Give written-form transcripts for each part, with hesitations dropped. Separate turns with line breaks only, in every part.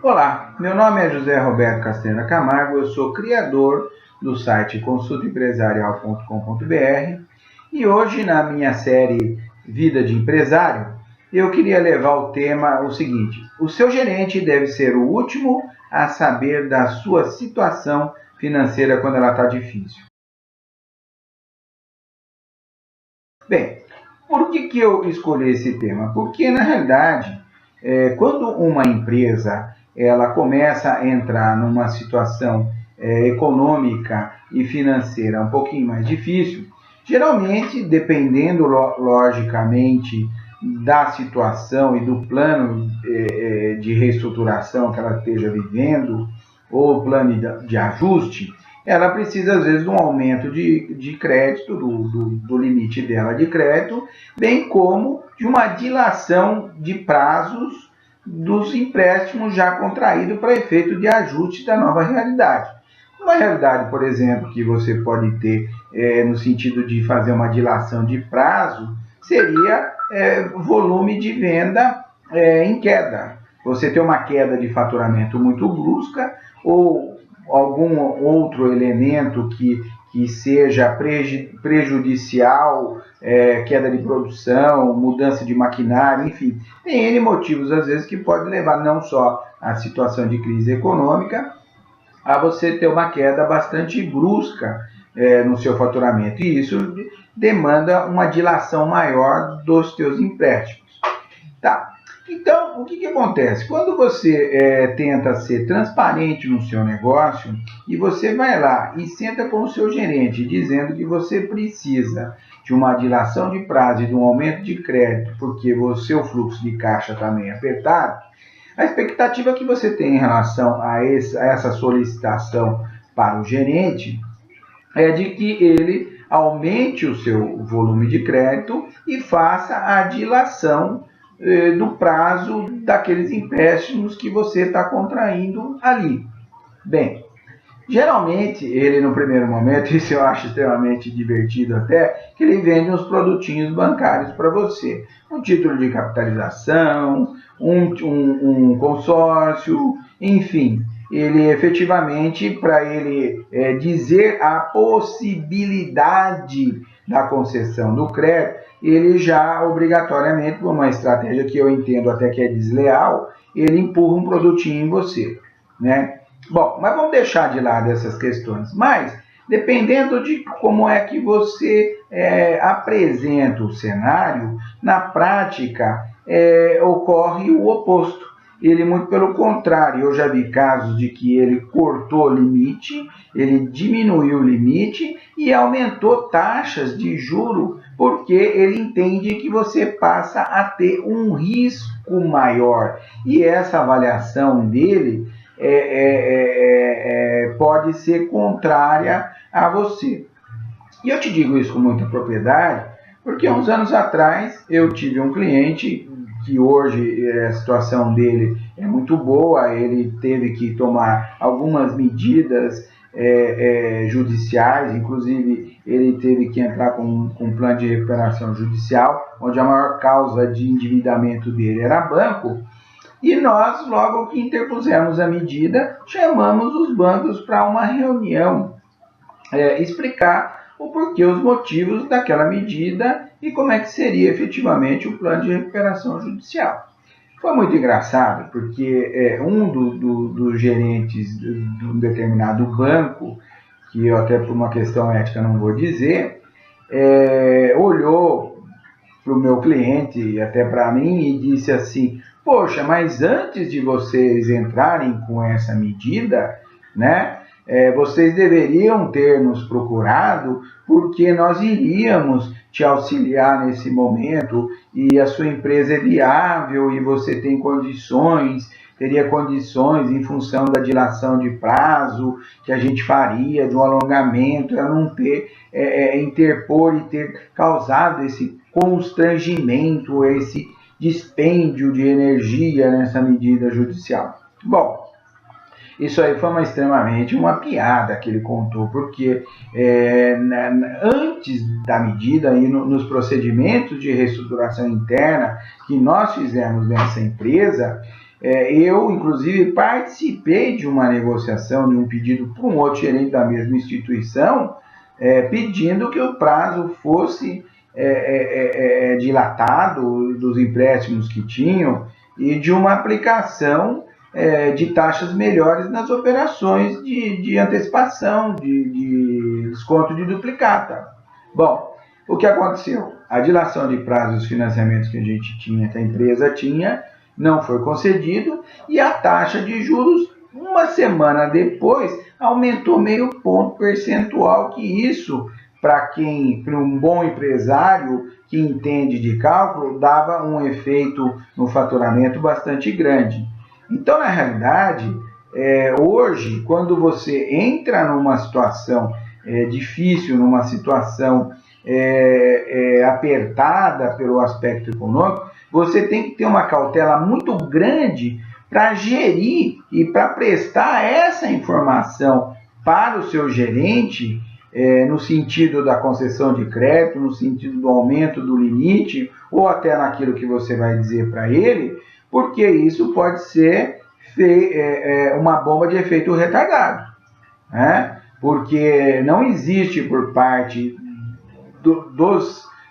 Olá, meu nome é José Roberto Castanheira Camargo, eu sou criador do site consultaempresarial.com.br e hoje na minha série Vida de Empresário, eu queria levar o tema o seguinte: o seu gerente deve ser o último a saber da sua situação financeira quando ela está difícil. Bem, por que eu escolhi esse tema? Porque na realidade, quando uma empresa ela começa a entrar numa situação econômica e financeira um pouquinho mais difícil, geralmente, dependendo logicamente da situação e do plano de reestruturação que ela esteja vivendo, ou plano de ajuste, ela precisa às vezes de um aumento de crédito, do limite dela de crédito, bem como de uma dilação de prazos dos empréstimos já contraídos para efeito de ajuste da nova realidade. Uma realidade, por exemplo, que você pode ter no sentido de fazer uma dilação de prazo, seria volume de venda em queda. Você tem uma queda de faturamento muito brusca ou algum outro elemento que seja prejudicial, queda de produção, mudança de maquinário, enfim. Tem N motivos, às vezes, que pode levar não só à situação de crise econômica, a você ter uma queda bastante brusca no seu faturamento. E isso demanda uma dilação maior dos teus empréstimos. Tá. Então, o que acontece? Quando você tenta ser transparente no seu negócio e você vai lá e senta com o seu gerente dizendo que você precisa de uma dilação de prazo e de um aumento de crédito porque o seu fluxo de caixa está meio apertado, a expectativa que você tem em relação a essa solicitação para o gerente é de que ele aumente o seu volume de crédito e faça a dilação do prazo daqueles empréstimos que você está contraindo ali. Bem, geralmente ele no primeiro momento, isso eu acho extremamente divertido até, que ele vende uns produtinhos bancários para você. Um título de capitalização, um consórcio, enfim. Ele efetivamente, para ele dizer a possibilidade da concessão do crédito, ele já obrigatoriamente, por uma estratégia que eu entendo até que é desleal, ele empurra um produtinho em você, né? Bom, mas vamos deixar de lado essas questões. Mas, dependendo de como é que você apresenta o cenário, na prática ocorre o oposto. Ele, muito pelo contrário, eu já vi casos de que ele cortou o limite, ele diminuiu o limite e aumentou taxas de juro, porque ele entende que você passa a ter um risco maior. E essa avaliação dele pode ser contrária a você. E eu te digo isso com muita propriedade, porque uns anos atrás eu tive um cliente que hoje a situação dele é muito boa, ele teve que tomar algumas medidas judiciais, inclusive ele teve que entrar com um plano de recuperação judicial, onde a maior causa de endividamento dele era banco, e nós, logo que interpusemos a medida, chamamos os bancos para uma reunião, explicar o porquê, os motivos daquela medida e como é que seria efetivamente o plano de recuperação judicial. Foi muito engraçado, porque um dos gerentes de um determinado banco, que eu até por uma questão ética não vou dizer, olhou para o meu cliente e até para mim e disse assim: poxa, mas antes de vocês entrarem com essa medida, né, vocês deveriam ter nos procurado, porque nós iríamos te auxiliar nesse momento e a sua empresa é viável e você tem condições, teria condições em função da dilação de prazo que a gente faria, de um alongamento, a não ter, interpor e ter causado esse constrangimento, esse dispêndio de energia nessa medida judicial. Bom, isso aí foi extremamente uma piada que ele contou, porque antes da medida e nos procedimentos de reestruturação interna que nós fizemos nessa empresa, Eu, inclusive, participei de uma negociação, de um pedido para um outro gerente da mesma instituição, pedindo que o prazo fosse dilatado dos empréstimos que tinham e de uma aplicação de taxas melhores nas operações de antecipação, de desconto de duplicata. Bom, o que aconteceu? A dilação de prazos dos financiamentos que a gente tinha, que a empresa tinha, não foi concedido e a taxa de juros, uma semana depois, aumentou meio ponto percentual, que isso, para um bom empresário que entende de cálculo, dava um efeito no faturamento bastante grande. Então, na realidade, hoje, quando você entra numa situação difícil, numa situação apertada pelo aspecto econômico, você tem que ter uma cautela muito grande para gerir e para prestar essa informação para o seu gerente, no sentido da concessão de crédito, no sentido do aumento do limite, ou até naquilo que você vai dizer para ele, porque isso pode ser uma bomba de efeito retardado, né? Porque não existe por parte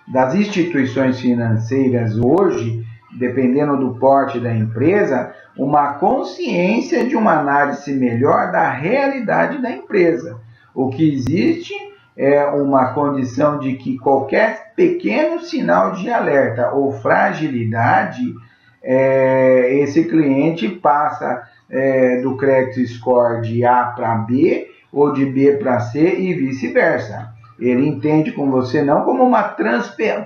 das instituições financeiras hoje, dependendo do porte da empresa, uma consciência de uma análise melhor da realidade da empresa. O que existe é uma condição de que qualquer pequeno sinal de alerta ou fragilidade, esse cliente passa do credit score de A para B ou de B para C e vice-versa. Ele entende com você não como uma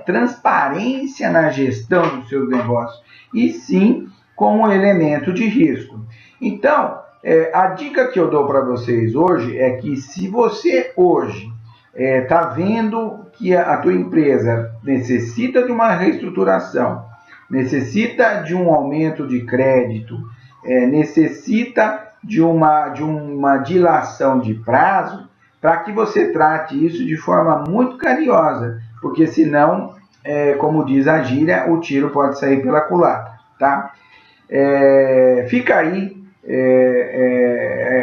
transparência na gestão dos seus negócios, e sim como um elemento de risco. Então, a dica que eu dou para vocês hoje é que, se você hoje está vendo que a tua empresa necessita de uma reestruturação, necessita de um aumento de crédito, necessita de uma dilação de prazo, para que você trate isso de forma muito carinhosa, porque senão, como diz a gíria, o tiro pode sair pela culatra, tá? Fica aí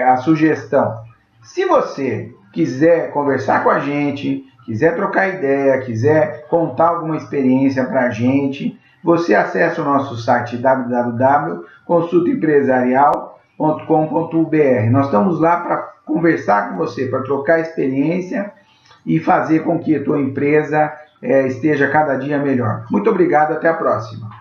a sugestão. Se você quiser conversar com a gente, quiser trocar ideia, quiser contar alguma experiência para a gente, você acessa o nosso site www.consultaempresarial.com.br. Nós estamos lá para conversar com você, para trocar experiência e fazer com que a tua empresa esteja cada dia melhor. Muito obrigado, até a próxima.